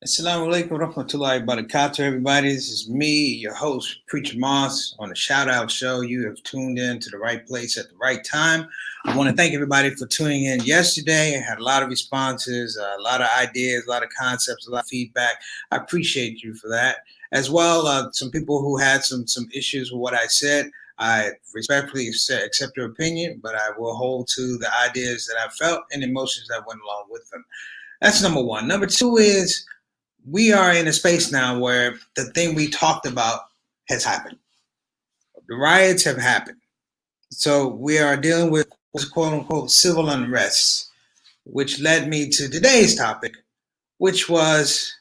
Assalamu alaikum warahmatullahi wabarakatuh, everybody. This is me, your host, Preacher Moss, on the ShOUT Show. You have tuned in to the right place at the right time. I want to thank everybody for tuning in yesterday. I had a lot of responses, a lot of ideas, a lot of concepts, a lot of feedback. I appreciate you for that. As well, some people who had some issues with what I said. I respectfully accept your opinion, but I will hold to the ideas that I felt and emotions that went along with them. That's number one. Number two is we are in a space now where the thing we talked about has happened. The riots have happened. So we are dealing with quote unquote civil unrest, which led me to today's topic, which was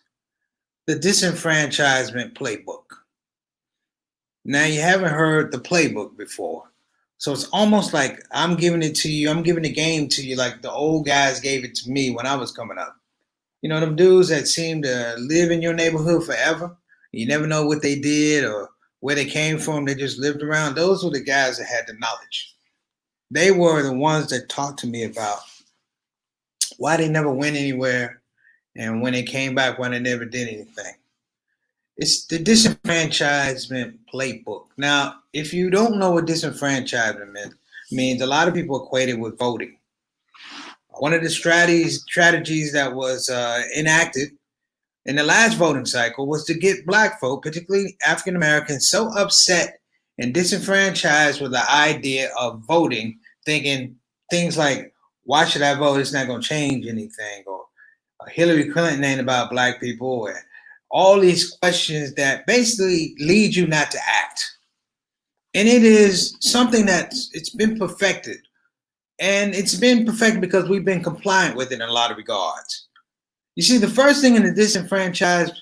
the disenfranchisement playbook. Now, you haven't heard the playbook before. So it's almost like I'm giving it to you. I'm giving the game to you like the old guys gave it to me when I was coming up. You know, them dudes that seem to live in your neighborhood forever. You never know what they did or where they came from. They just lived around. Those were the guys that had the knowledge. They were the ones that talked to me about why they never went anywhere and when they came back, why they never did anything. It's the disenfranchisement playbook. Now, if you don't know what disenfranchisement means, a lot of people equate it with voting. One of the strategies that was enacted in the last voting cycle was to get black folk, particularly African Americans, so upset and disenfranchised with the idea of voting, thinking things like, why should I vote? It's not going to change anything. Or Hillary Clinton ain't about black people. Or all these questions that basically lead you not to act. And it is something it's been perfected. And it's been perfected because we've been compliant with it in a lot of regards. You see, the first thing in the disenfranchisement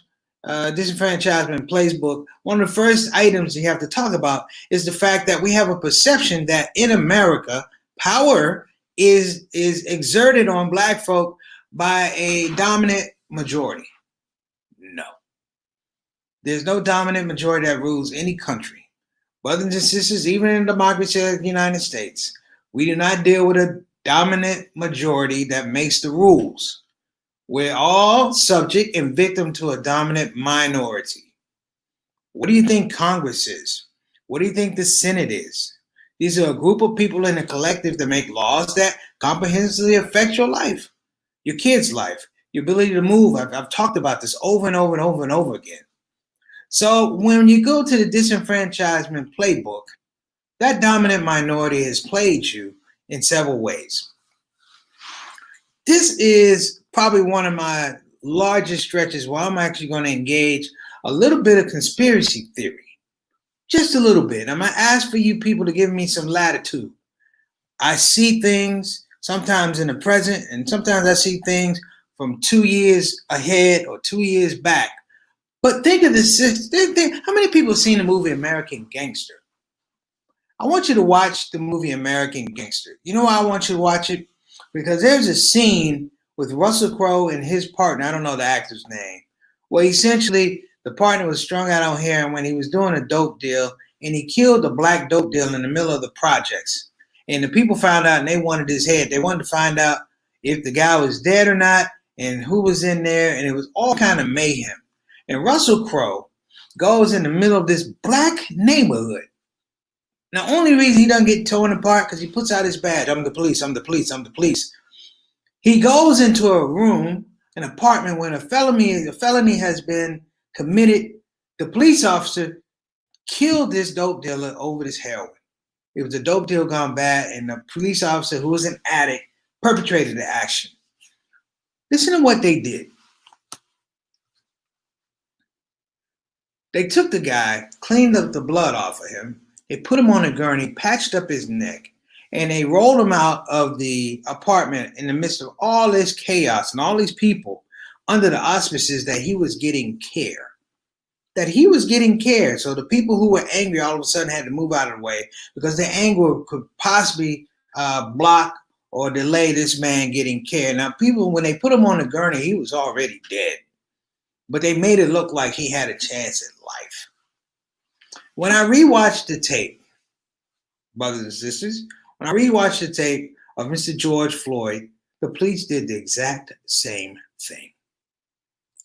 playbook, one of the first items you have to talk about is the fact that we have a perception that in America, power is exerted on black folk by a dominant majority. No. There's no dominant majority that rules any country. Brothers and sisters, even in the democracy of the United States, we do not deal with a dominant majority that makes the rules. We're all subject and victim to a dominant minority. What do you think Congress is? What do you think the Senate is? These are a group of people in a collective that make laws that comprehensively affect your life, your kid's life, your ability to move. I've talked about this over and over and over and over again. So when you go to the disenfranchisement playbook, that dominant minority has played you in several ways. This is probably one of my largest stretches where I'm actually going to engage a little bit of conspiracy theory. Just a little bit. I'm going to ask for you people to give me some latitude. I see things sometimes in the present, and sometimes I see things from 2 years ahead or 2 years back. But think of this. How many people have seen the movie American Gangster? I want you to watch the movie American Gangster. You know why I want you to watch it? Because there's a scene with Russell Crowe and his partner, I don't know the actor's name, where essentially the partner was strung out on heroin when he was doing a dope deal, and he killed a black dope deal in the middle of the projects. And the people found out and they wanted his head. They wanted to find out if the guy was dead or not and who was in there, and it was all kind of mayhem. And Russell Crowe goes in the middle of this black neighborhood. Now, only reason he doesn't get torn apart because he puts out his badge. I'm the police, I'm the police, I'm the police. He goes into a room, an apartment where a felony has been committed. The police officer killed this dope dealer over this heroin. It was a dope deal gone bad, and the police officer, who was an addict, perpetrated the action. Listen to what they did. They took the guy, cleaned up the blood off of him, they put him on a gurney, patched up his neck, and they rolled him out of the apartment in the midst of all this chaos and all these people under the auspices that he was getting care. That he was getting care. So the people who were angry all of a sudden had to move out of the way because their anger could possibly block or delay this man getting care. Now, people, when they put him on the gurney, he was already dead. But they made it look like he had a chance at life. When I rewatched the tape, brothers and sisters, when I rewatched the tape of Mr. George Floyd, the police did the exact same thing.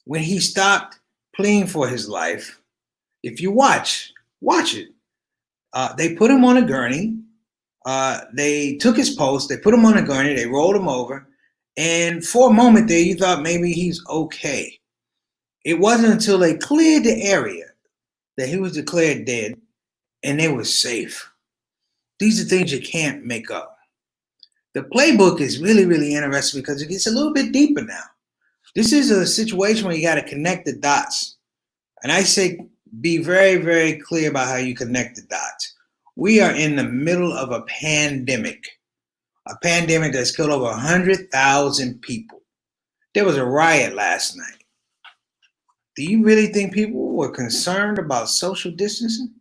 when he stopped pleading for his life, if you watch it. They put him on a gurney. They took his post. They put him on a gurney. They rolled him over. And for a moment there, you thought maybe he's okay. It wasn't until they cleared the area that he was declared dead and they were safe. These are things you can't make up. The playbook is really, really interesting because it gets a little bit deeper now. This is a situation where you got to connect the dots. And I say be very, very clear about how you connect the dots. We are in the middle of a pandemic that's killed over 100,000 people. There was a riot last night. Do you really think people were concerned about social distancing?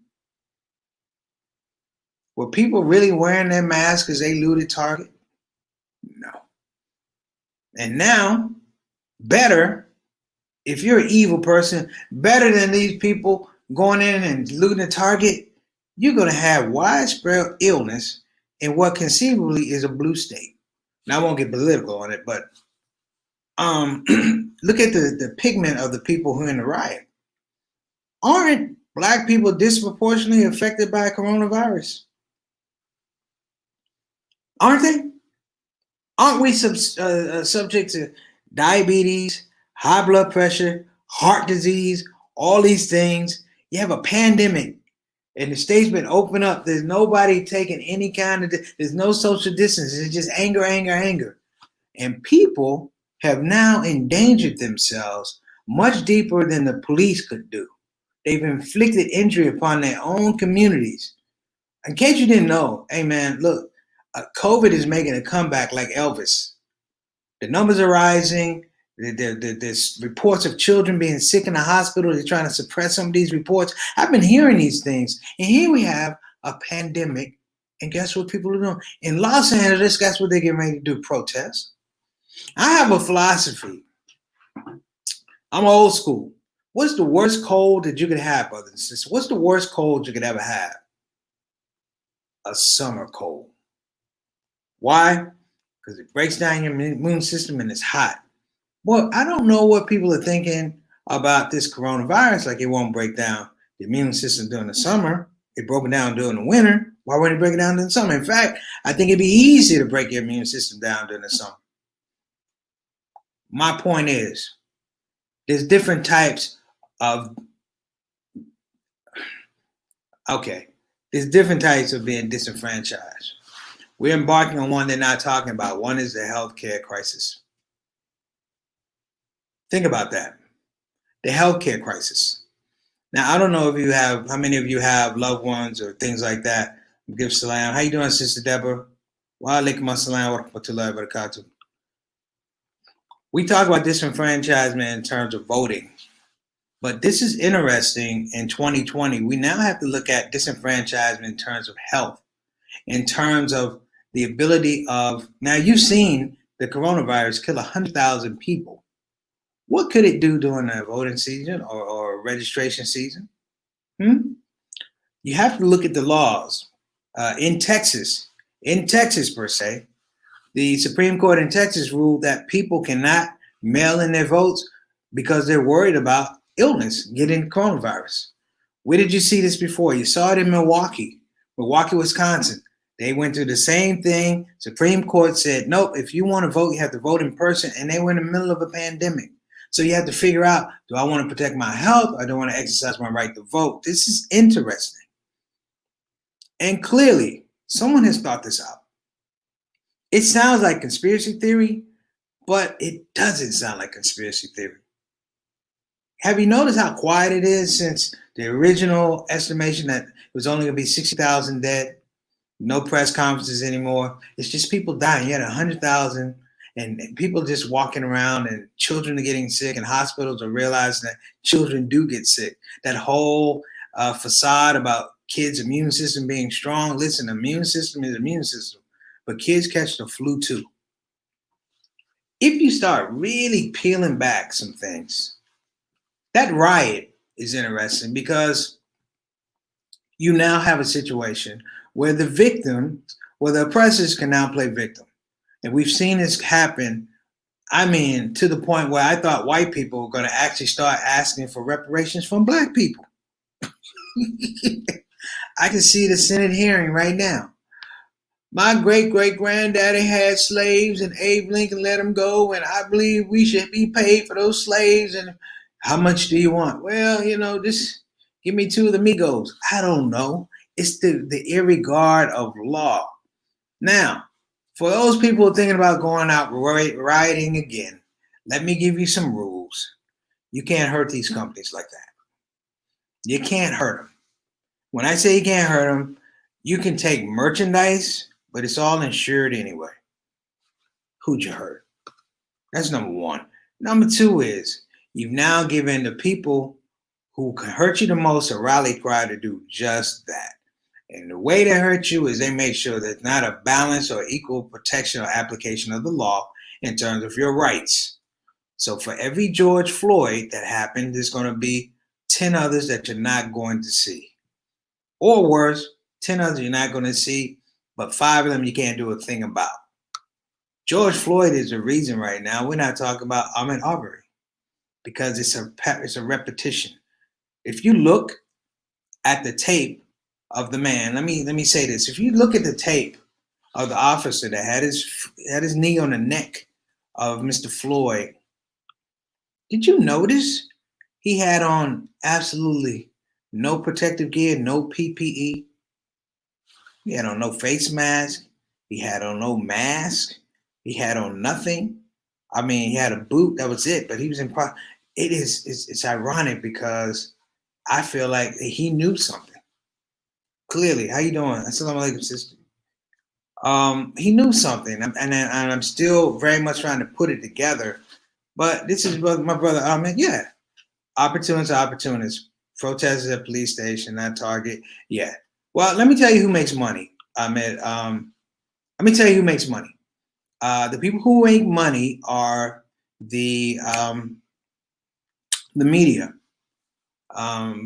Were people really wearing their masks because they looted Target? No. And now, better, if you're an evil person, better than these people going in and looting a Target, you're going to have widespread illness in what conceivably is a blue state. Now, I won't get political on it, but look at the pigment of the people who are in the riot. Aren't Black people disproportionately affected by coronavirus? Aren't they? Aren't we subject to diabetes, high blood pressure, heart disease, all these things? You have a pandemic and the state's been opened up. There's nobody taking any kind of, there's no social distance. It's just anger, anger, anger. And people have now endangered themselves much deeper than the police could do. They've inflicted injury upon their own communities. In case you didn't know, hey man, look, COVID is making a comeback like Elvis. The numbers are rising. There's reports of children being sick in the hospital. They're trying to suppress some of these reports. I've been hearing these things. And here we have a pandemic. And guess what people are doing? In Los Angeles, guess what they're getting ready to do? Protest. I have a philosophy. I'm old school. What's the worst cold that you could have, brothers and sisters? What's the worst cold you could ever have? A summer cold. Why? Because it breaks down your immune system and it's hot. Well, I don't know what people are thinking about this coronavirus. Like it won't break down the immune system during the summer. It broke it down during the winter. Why wouldn't it break it down during the summer? In fact, I think it'd be easier to break your immune system down during the summer. My point is, there's different types of, there's different types of being disenfranchised. We're embarking on one they're not talking about. One is the healthcare crisis. Think about that. The healthcare crisis. Now, I don't know if you have, how many of you have loved ones or things like that. Give salam. How you doing, Sister Deborah? Wa alaikum assalam wa rahmatullahi wa barakatuh. We talk about disenfranchisement in terms of voting, but this is interesting. In 2020, we now have to look at disenfranchisement in terms of health, in terms of the ability of, now you've seen the coronavirus kill 100,000 people. What could it do during a voting season or registration season? You have to look at the laws. In Texas per se, the Supreme Court in Texas ruled that people cannot mail in their votes because they're worried about illness, getting coronavirus. Where did you see this before? You saw it in Milwaukee, Wisconsin. They went through the same thing. Supreme Court said, nope, if you want to vote, you have to vote in person. And they were in the middle of a pandemic. So you have to figure out, do I want to protect my health or do I want to exercise my right to vote? This is interesting. And clearly, someone has thought this out. It sounds like conspiracy theory, but it doesn't sound like conspiracy theory. Have you noticed how quiet it is since the original estimation that it was only going to be 60,000 dead? No press conferences anymore. It's just people dying. You had 100,000 and people just walking around and children are getting sick and hospitals are realizing that children do get sick. That whole facade about kids' immune system being strong. Listen, immune system is immune system, but kids catch the flu too. If you start really peeling back some things, that riot is interesting because you now have a situation where the oppressors can now play victim. And we've seen this happen I mean, to the point where I thought white people were going to actually start asking for reparations from black people. I can see the Senate hearing right now. My great great granddaddy had slaves, and Abe Lincoln let them go, and I believe we should be paid for those slaves. And how much do you want? Well, just give me two of the Migos. I don't know. It's the irregard of law. Now, for those people thinking about going out rioting again, let me give you some rules. You can't hurt these companies like that. You can't hurt them. When I say you can't hurt them, you can take merchandise, but it's all insured anyway. Who'd you hurt? That's number one. Number two is you've now given the people who can hurt you the most a rally cry to do just that. And the way they hurt you is they make sure there's not a balanced or equal protection or application of the law in terms of your rights. So for every George Floyd that happened, there's going to be 10 others that you're not going to see. Or worse, 10 others you're not going to see, but 5 of them you can't do a thing about. George Floyd is the reason right now we're not talking about Ahmaud Arbery, because it's a repetition. If you look at the tape of the man, let me say this. If you look at the tape of the officer that had his knee on the neck of Mr. Floyd, did you notice he had on absolutely no protective gear, no PPE? He had on no face mask. He had on no mask. He had on nothing. I mean, he had a boot. That was it. But he was in. It's ironic because I feel like he knew something. Clearly, how you doing? Assalamu alaikum, sister. He knew something, and I'm still very much trying to put it together. But this is my brother Ahmed. Yeah, opportunists. Protesters at police station, not Target. Yeah. Well, let me tell you who makes money, Ahmed. Let me tell you who makes money. The people who make money are the media.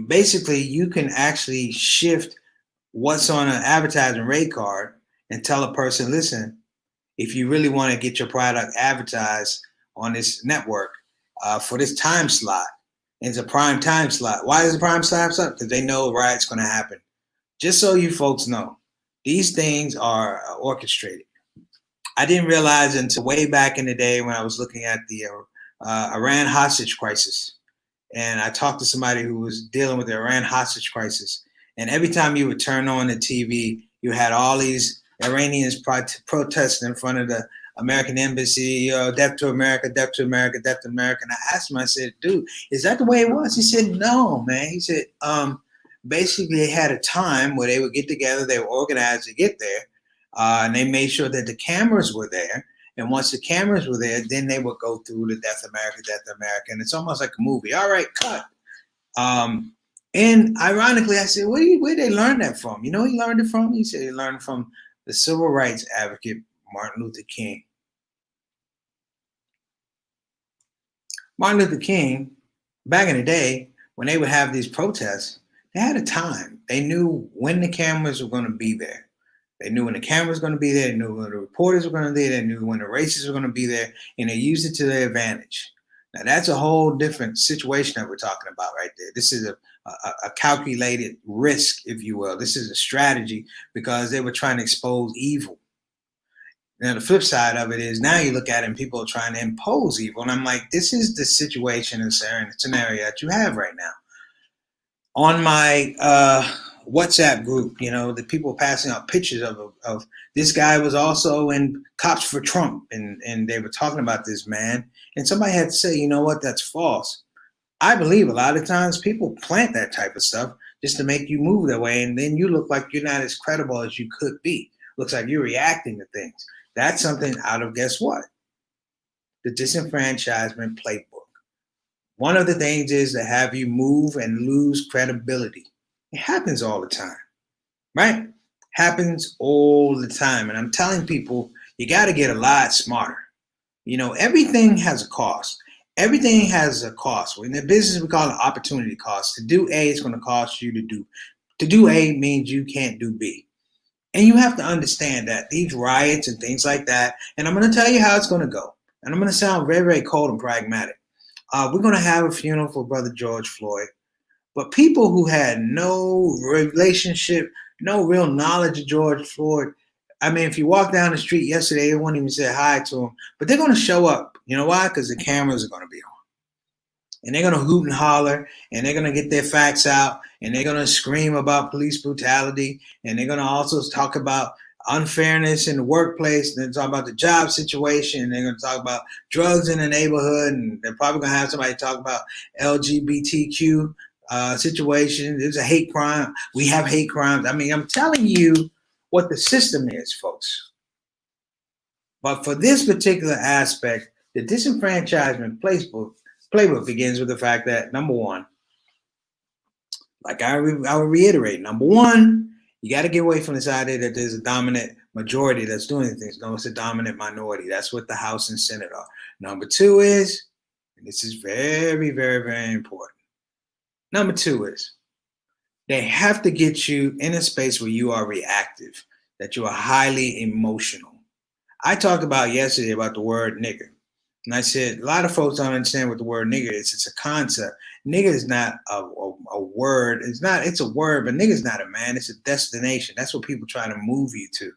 Basically, you can actually shift what's on an advertising rate card and tell a person, listen, if you really want to get your product advertised on this network for this time slot, it's a prime time slot. Why is it a prime time slot? Because they know riot's going to happen. Just so you folks know, these things are orchestrated. I didn't realize until way back in the day when I was looking at the Iran hostage crisis. And I talked to somebody who was dealing with the Iran hostage crisis. And every time you would turn on the TV, you had all these Iranians protesting in front of the American embassy, death to America, death to America, death to America. And I asked him, I said, dude, is that the way it was? He said, no, man. He said, basically they had a time where they would get together, they were organized to get there, and they made sure that the cameras were there. And once the cameras were there, then they would go through the death America, and it's almost like a movie. All right, cut. And ironically, I said, where they learn that from? You know, he learned it from? He said he learned it from the civil rights advocate, Martin Luther King. Martin Luther King, back in the day, when they would have these protests, they had a time. They knew when the cameras were going to be there. They knew when the cameras were going to be there. They knew when the reporters were going to be there. They knew when the racists were going to be there. And they used it to their advantage. Now, that's a whole different situation that we're talking about right there. This is a calculated risk, if you will. This is a strategy because they were trying to expose evil. Now, the flip side of it is now you look at it and people are trying to impose evil. And I'm like, this is the situation and scenario that you have right now. On my WhatsApp group, the people passing out pictures of this guy was also in Cops for Trump. And they were talking about this man. And somebody had to say, you know what, that's false. I believe a lot of times people plant that type of stuff just to make you move that way. And then you look like you're not as credible as you could be. Looks like you're reacting to things. That's something out of, guess what? The Disenfranchisement Playbook. One of the things is to have you move and lose credibility. It happens all the time, right? Happens all the time. And I'm telling people, you got to get a lot smarter. Everything has a cost. Everything has a cost. In the business, we call it opportunity cost. To do A, it's going to cost you to do. To do A means you can't do B. And you have to understand that these riots and things like that, and I'm going to tell you how it's going to go. and I'm going to sound very, very cold and pragmatic. We're going to have a funeral for Brother George Floyd, but people who had no relationship, no real knowledge of George Floyd, I mean, if you walk down the street yesterday, they won't even say hi to him, but they're going to show up. You know why? Because the cameras are going to be on. And they're going to hoot and holler, and they're going to get their facts out, and they're going to scream about police brutality, and they're going to also talk about unfairness in the workplace, and they're talk about the job situation, and they're going to talk about drugs in the neighborhood, and they're probably going to have somebody talk about LGBTQ situation. There's a hate crime. We have hate crimes. I mean, I'm telling you what the system is, folks. But for this particular aspect, the disenfranchisement playbook begins with the fact that, number one, like I will reiterate, number one, you got to get away from this idea that there's a dominant majority that's doing things. No, it's a dominant minority. That's what the House and Senate are. Number two is, and this is very, very, very important. Number two is, they have to get you in a space where you are reactive, that you are highly emotional. I talked about yesterday about the word nigger. And I said, a lot of folks don't understand what the word nigger is. It's a concept. Nigger is not a word. It's a word, but nigger is not a man. It's a destination. That's what people try to move you to.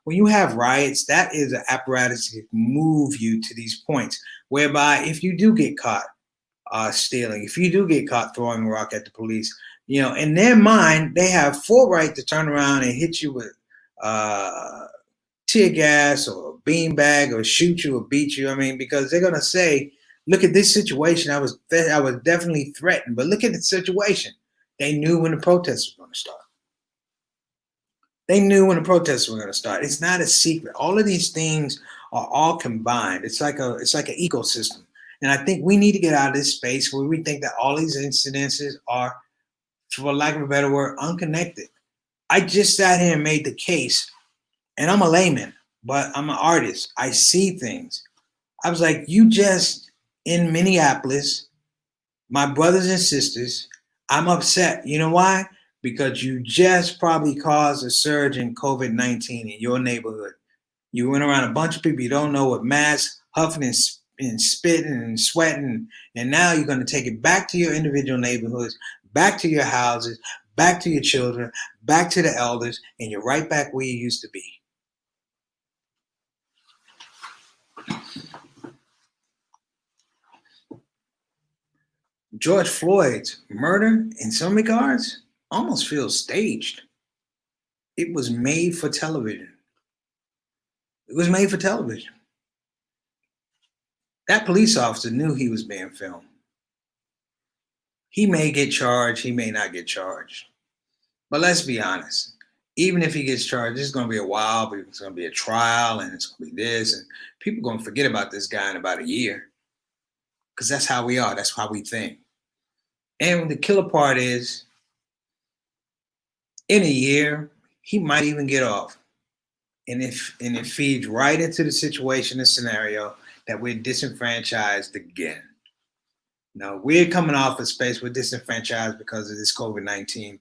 When you have riots, that is an apparatus to move you to these points, whereby if you do get caught stealing, if you do get caught throwing a rock at the police, in their mind, they have full right to turn around and hit you with tear gas or a beanbag or shoot you or beat you. I mean, because they're going to say, look at this situation. I was definitely threatened, but look at the situation. They knew when the protests were going to start. They knew when the protests were going to start. It's not a secret. All of these things are all combined. It's like an ecosystem. And I think we need to get out of this space where we think that all these incidences are, for lack of a better word, unconnected. I just sat here and made the case. And I'm a layman, but I'm an artist. I see things. I was like, you just in Minneapolis, my brothers and sisters, I'm upset. You know why? Because you just probably caused a surge in COVID-19 in your neighborhood. You went around a bunch of people you don't know with masks, huffing and spitting and sweating. And now you're going to take it back to your individual neighborhoods, back to your houses, back to your children, back to the elders, and you're right back where you used to be. George Floyd's murder, in some regards, almost feels staged. It was made for television. It was made for television. That police officer knew he was being filmed. He may get charged, he may not get charged. But let's be honest. Even if he gets charged, it's going to be a while, but it's going to be a trial, and it's going to be this, and people are going to forget about this guy in about a year. Because that's how we are. That's how we think. And the killer part is, in a year, he might even get off. And it feeds right into the situation and scenario that we're disenfranchised again. Now, we're coming off a space we're disenfranchised because of this COVID-19 thing.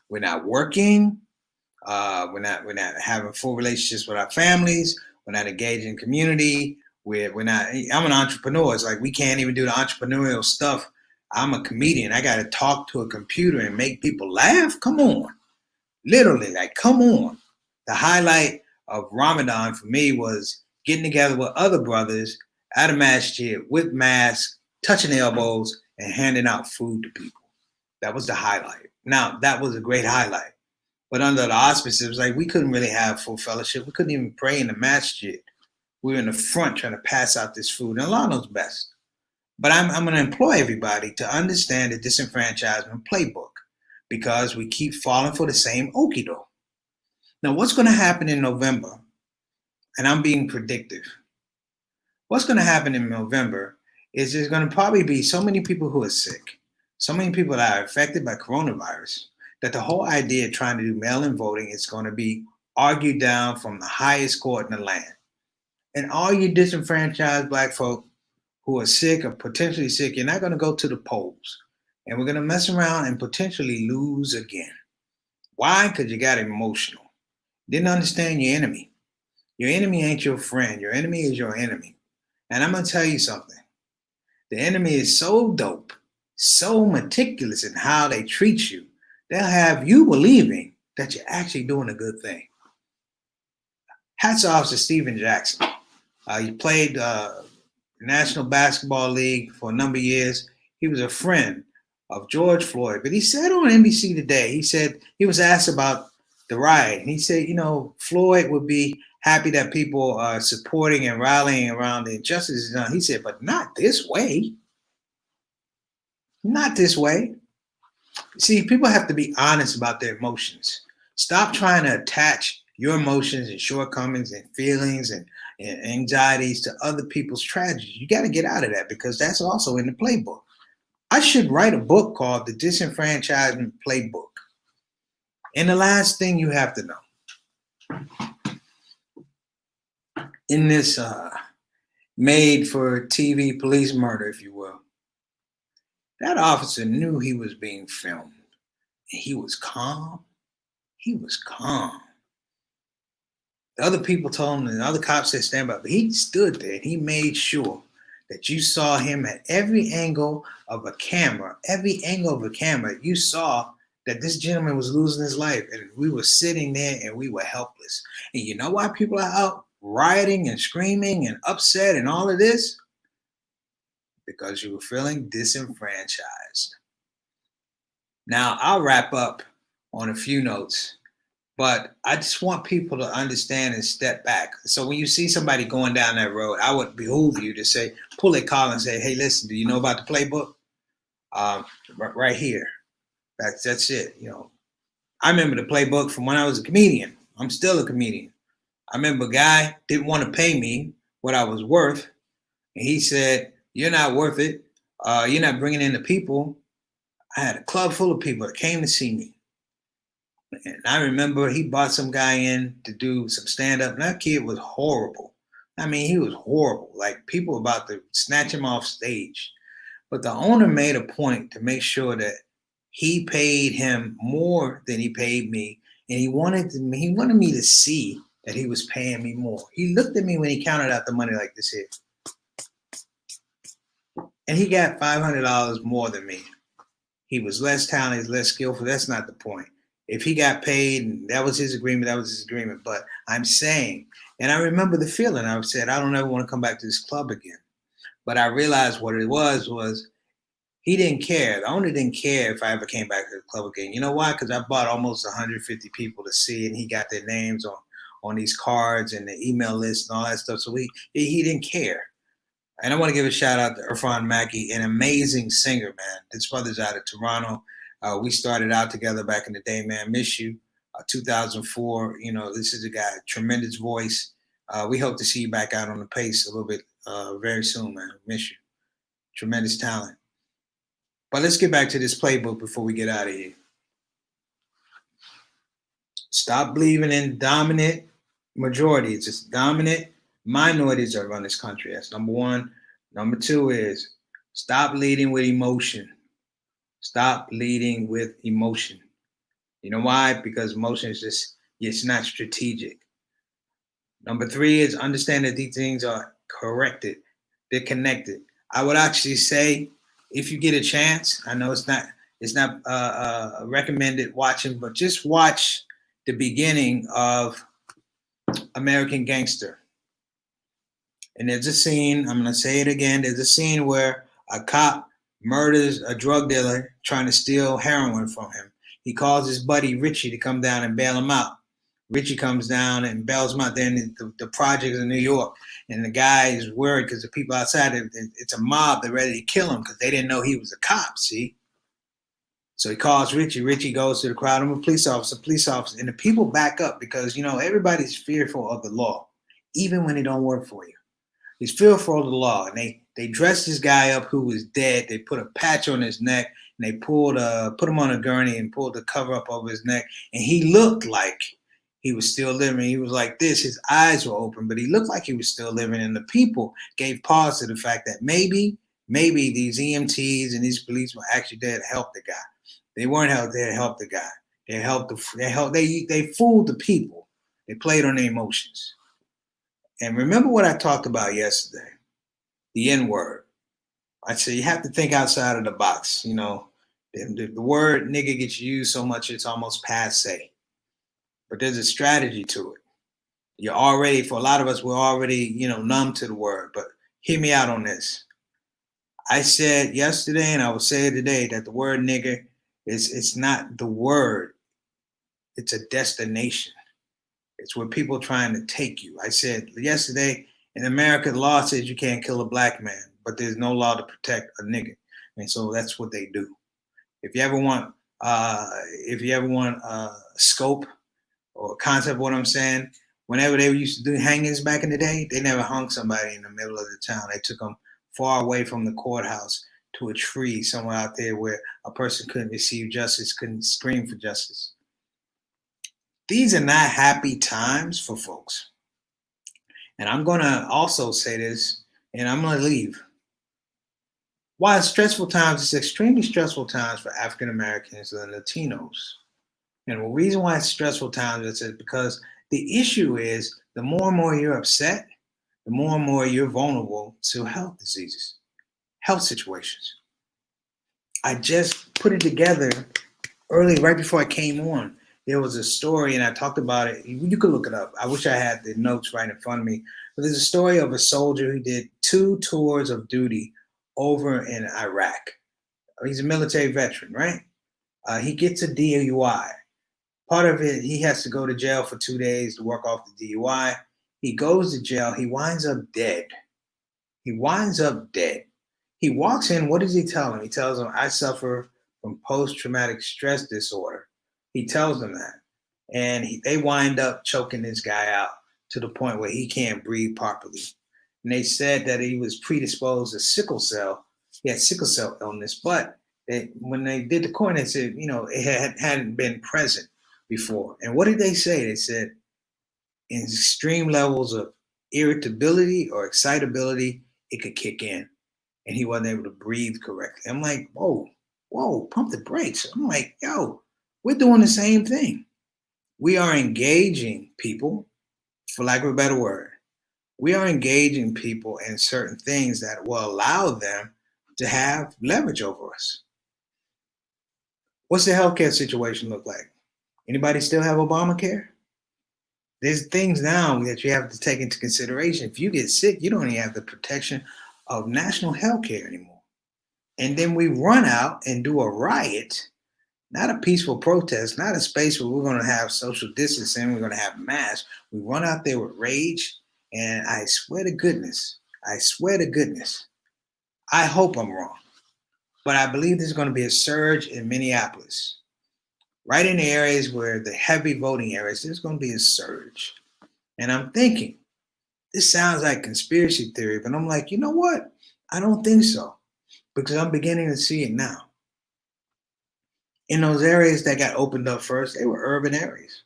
We're not working. We're not having full relationships with our families. We're not engaged in community. We're not. I'm an entrepreneur. It's like we can't even do the entrepreneurial stuff. I'm a comedian. I got to talk to a computer and make people laugh. Come on. Literally, like, come on. The highlight of Ramadan for me was getting together with other brothers at a masjid with masks, touching elbows, and handing out food to people. That was the highlight. Now, that was a great highlight. But under the auspices, it was like we couldn't really have full fellowship. We couldn't even pray in the masjid. We were in the front trying to pass out this food. And Allah knows best. But I'm going to employ everybody to understand the disenfranchisement playbook because we keep falling for the same okie doke. Now, what's going to happen in November, and I'm being predictive, what's going to happen in November is there's going to probably be so many people who are sick, so many people that are affected by coronavirus, that the whole idea of trying to do mail-in voting is going to be argued down from the highest court in the land. And all you disenfranchised Black folk who are sick or potentially sick, you're not going to go to the polls. And we're going to mess around and potentially lose again. Why? Because you got emotional. Didn't understand your enemy. Your enemy ain't your friend. Your enemy is your enemy. And I'm going to tell you something. The enemy is so dope, so meticulous in how they treat you. They'll have you believing that you're actually doing a good thing. Hats off to Steven Jackson. He played National Basketball League for a number of years. He was a friend of George Floyd. But he said on NBC Today, he said he was asked about the riot. And he said, Floyd would be happy that people are supporting and rallying around the injustices done. He said, but not this way. Not this way. See, people have to be honest about their emotions. Stop trying to attach your emotions and shortcomings and feelings and anxieties to other people's tragedies. You got to get out of that because that's also in the playbook. I should write a book called The Disenfranchisement Playbook. And the last thing you have to know in this made for TV police murder, if you will, that officer knew he was being filmed. And he was calm. He was calm. The other people told him, and the other cops said stand by, but he stood there and he made sure that you saw him at every angle of a camera. Every angle of a camera, you saw that this gentleman was losing his life. And we were sitting there and we were helpless. And you know why people are out rioting and screaming and upset and all of this? Because you were feeling disenfranchised. Now, I'll wrap up on a few notes, but I just want people to understand and step back. So when you see somebody going down that road, I would behoove you to say, pull a call and say, hey, listen, do you know about the playbook? Right here. That's it. I remember the playbook from when I was a comedian. I'm still a comedian. I remember a guy didn't want to pay me what I was worth. And he said, you're not worth it. You're not bringing in the people. I had a club full of people that came to see me. And I remember he brought some guy in to do some stand-up. And that kid was horrible. I mean, he was horrible. Like, people were about to snatch him off stage. But the owner made a point to make sure that he paid him more than he paid me. And he wanted me to see that he was paying me more. He looked at me when he counted out the money like this here. And he got $500 more than me. He was less talented, less skillful. That's not the point. If he got paid, and that was his agreement, that was his agreement. But I'm saying, and I remember the feeling. I said, I don't ever want to come back to this club again. But I realized what it was he didn't care. The owner didn't care if I ever came back to the club again. You know why? Because I bought almost 150 people to see, and he got their names on these cards and the email list and all that stuff. So he didn't care. And I want to give a shout out to Irfan Mackey, an amazing singer, man. This brother's out of Toronto. We started out together back in the day, man. Miss you. 2004. This is a guy, tremendous voice. We hope to see you back out on the pace a little bit very soon, man. Miss you. Tremendous talent. But let's get back to this playbook before we get out of here. Stop believing in dominant majority. It's just dominant minorities that run this country. That's number one. Number two is stop leading with emotion. Stop leading with emotion. You know why? Because emotion is just, it's not strategic. Number three is understand that these things are corrected. They're connected. I would actually say, if you get a chance, I know it's not recommended watching, but just watch the beginning of American Gangster. And there's a scene, I'm going to say it again, there's a scene where a cop murders a drug dealer trying to steal heroin from him. He calls his buddy Richie to come down and bail him out. Richie comes down and bails him out there in the projects in New York. And the guy is worried because the people outside, it's a mob, they're ready to kill him because they didn't know he was a cop, see? So he calls Richie. Richie goes to the crowd. I'm a police officer. And the people back up because, everybody's fearful of the law, even when it don't work for you. He's fearful of the law. And they dressed this guy up who was dead. They put a patch on his neck, and they put him on a gurney and pulled the cover up over his neck. And he looked like he was still living. He was like this. His eyes were open, but he looked like he was still living. And the people gave pause to the fact that maybe these EMTs and these police were actually there to help the guy. They weren't out there to help the guy. They fooled the people. They played on their emotions. And remember what I talked about yesterday. the N word. I say you have to think outside of the box. The word nigga gets used so much it's almost passe. But there's a strategy to it. For a lot of us, we're already, numb to the word. But hear me out on this. I said yesterday, and I will say it today, that the word nigga it's not the word, it's a destination. It's where people are trying to take you. I said yesterday, in America, the law says you can't kill a black man, but there's no law to protect a nigga, and so that's what they do. If you ever want, scope or concept of what I'm saying, whenever they used to do hangings back in the day, they never hung somebody in the middle of the town. They took them far away from the courthouse to a tree somewhere out there where a person couldn't receive justice, couldn't scream for justice. These are not happy times for folks. And I'm going to also say this, and I'm going to leave. While it's stressful times, it's extremely stressful times for African Americans and Latinos. And the reason why it's stressful times is because the issue is the more and more you're upset, the more and more you're vulnerable to health diseases, health situations. I just put it together early, right before I came on. There was a story, and I talked about it. You could look it up. I wish I had the notes right in front of me. But there's a story of a soldier who did 2 tours of duty over in Iraq. He's a military veteran, right? He gets a DUI. Part of it, he has to go to jail for 2 days to work off the DUI. He goes to jail. He winds up dead. He walks in. What does he tell him? He tells him, I suffer from post-traumatic stress disorder. He tells them that. And they wind up choking this guy out to the point where he can't breathe properly. And they said that he was predisposed to sickle cell. He had sickle cell illness, but when they did the coroner, they said, it hadn't been present before. And what did they say? They said in extreme levels of irritability or excitability, it could kick in. And he wasn't able to breathe correctly. I'm like, whoa, pump the brakes. I'm like, yo, we're doing the same thing. We are engaging people, for lack of a better word. We are engaging people in certain things that will allow them to have leverage over us. What's the healthcare situation look like? Anybody still have Obamacare? There's things now that you have to take into consideration. If you get sick, you don't even have the protection of national healthcare anymore. And then we run out and do a riot, not a peaceful protest, not a space where we're going to have social distancing, we're going to have masks. We run out there with rage, and I swear to goodness, I hope I'm wrong, but I believe there's going to be a surge in Minneapolis. Right in the areas where the heavy voting areas, there's going to be a surge. And I'm thinking, this sounds like conspiracy theory, but I'm like, you know what? I don't think so, because I'm beginning to see it now. In those areas that got opened up first, they were urban areas.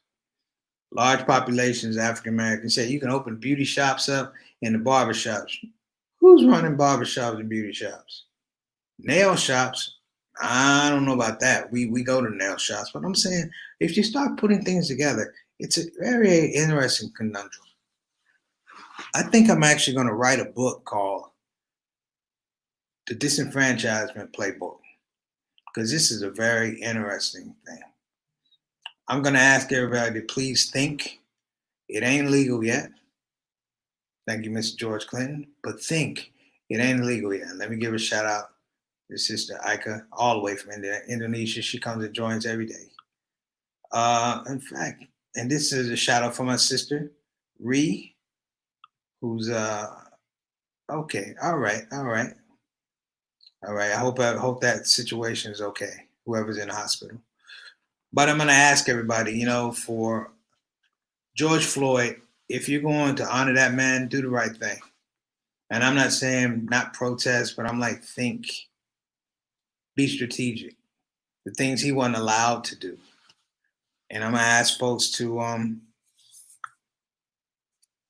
Large populations, African Americans said you can open beauty shops up in the barber shops. Who's running barber shops and beauty shops? Nail shops, I don't know about that. We go to nail shops, but I'm saying if you start putting things together, it's a very interesting conundrum. I think I'm actually going to write a book called The Disenfranchisement Playbook, because this is a very interesting thing. I'm going to ask everybody to please think. It ain't legal yet. Thank you, Mr. George Clinton. But think, it ain't legal yet. Let me give a shout out to Sister Ika, all the way from Indonesia. She comes and joins every day. In fact, and this is a shout out for my sister, Ree, who's okay. All right. I hope that situation is okay. Whoever's in the hospital. But I'm gonna ask everybody, for George Floyd, if you're going to honor that man, do the right thing. And I'm not saying not protest, but I'm like, think, be strategic. The things he wasn't allowed to do. And I'm gonna ask folks to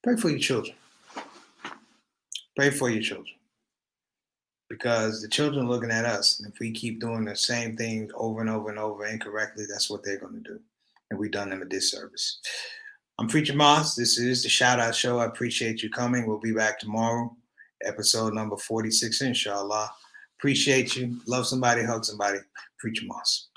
pray for your children. Pray for your children. Because the children are looking at us. And if we keep doing the same thing over and over and over incorrectly, that's what they're going to do. And we've done them a disservice. I'm Preacher Moss. This is the Shout Out Show. I appreciate you coming. We'll be back tomorrow episode number 46, inshallah. Appreciate you. Love somebody, hug somebody. Preacher Moss.